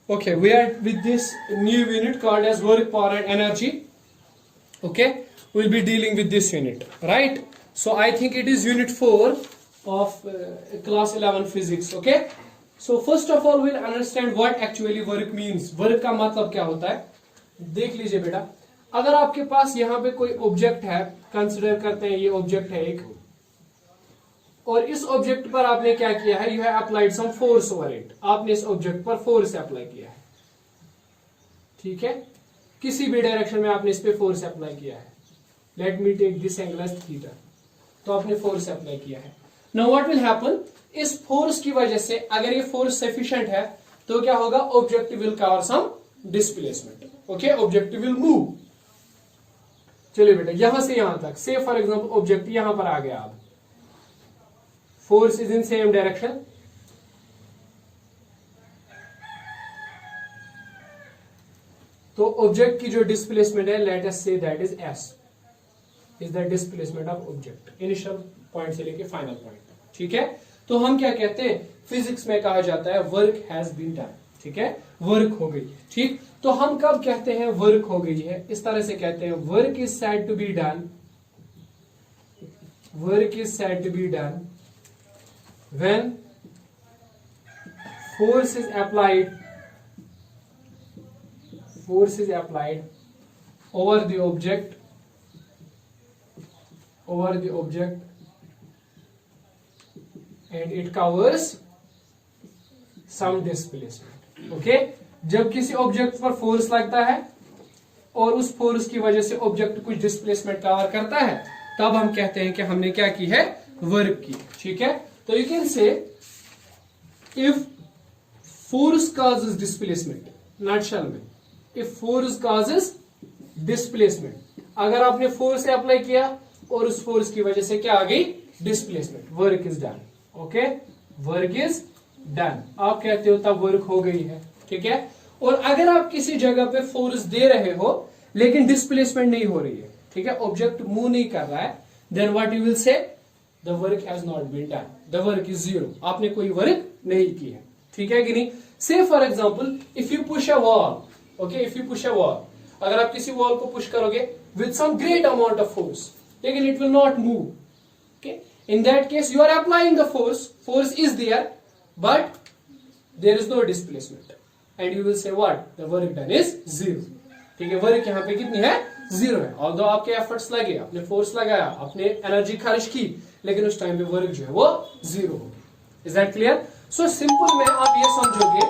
Okay, we are with this new unit called as work, power and energy. Okay, we'll be dealing with this unit, right? So I think it is unit 4 of class 11 physics. Okay, so first of all we'll understand what actually work means. Work का मतलब क्या होता है? देख लीजिए बेटा, अगर आपके पास यहाँ पे कोई ऑब्जेक्ट है, कंसिडर करते हैं ये ऑब्जेक्ट है एक, और इस ऑब्जेक्ट पर आपने क्या किया है, you have applied some force over it, आपने इस ऑब्जेक्ट पर फोर्स अप्लाई किया है, ठीक है, किसी भी डायरेक्शन में आपने इस पे फोर्स अप्लाई किया है. Let me take this angle as theta, तो आपने फोर्स अप्लाई किया है. नाउ व्हाट विल हैपन, इस फोर्स की वजह से अगर ये फोर्स सफिशिएंट है तो क्या होगा, object will cover some displacement. Okay, object will move. चलिए बेटा, यहां से यहां तक, से फॉर एग्जांपल ऑब्जेक्ट यहां पर आ गया, आप force is in same direction, तो ऑब्जेक्ट की जो डिस्प्लेसमेंट है, let us say that is s, is the displacement of object initial point से लेके फाइनल पॉइंट तक. ठीक है, तो हम क्या कहते हैं, फिजिक्स में कहा जाता है वर्क हैज बीन डन. ठीक है, वर्क हो गई. ठीक, तो हम कब कहते हैं वर्क हो गई है, इस तरह से कहते हैं, work is said to be done, work is said to be done when force is applied over the object and it covers some displacement. okay, जब किसी ऑब्जेक्ट पर फोर्स लगता है और उस फोर्स की वजह से ऑब्जेक्ट कुछ डिस्प्लेसमेंट कवर करता है, तब हम कहते हैं कि हमने क्या की है, वर्क की. ठीक है, तो you can say if force causes displacement, nutshell में इफ फोर्स कॉजेस डिस्प्लेसमेंट, अगर आपने फोर्स अप्लाई किया और उस फोर्स की वजह से क्या आ गई, displacement, work is done. Okay, work is done, आप कहते हो तब वर्क हो गई है. ठीक है, और अगर आप किसी जगह पे फोर्स दे रहे हो लेकिन डिस्प्लेसमेंट नहीं हो रही है, ठीक है, ऑब्जेक्ट मूव नहीं कर रहा है, then what you will say, The work has not been done. The work is zero. आपने कोई वर्क नहीं की है. ठीक है कि नहीं. Say for example, if you push a wall, okay, if you push a wall, अगर आप किसी वॉल को पुश करोगे with some great amount of force, लेकिन it will not move. Okay, in that case you are applying the force. Force is there, but there is no displacement, and you will say what? The work done is zero. ठीक है, work यहाँ पे कितनी है, zero है. Although आपके efforts लगे, आपने फोर्स लगाया, आपने एनर्जी खर्च की, लेकिन उस टाइम पे वर्क जो है वो जीरो होगी. Is that clear? So simple में आप ये समझोगे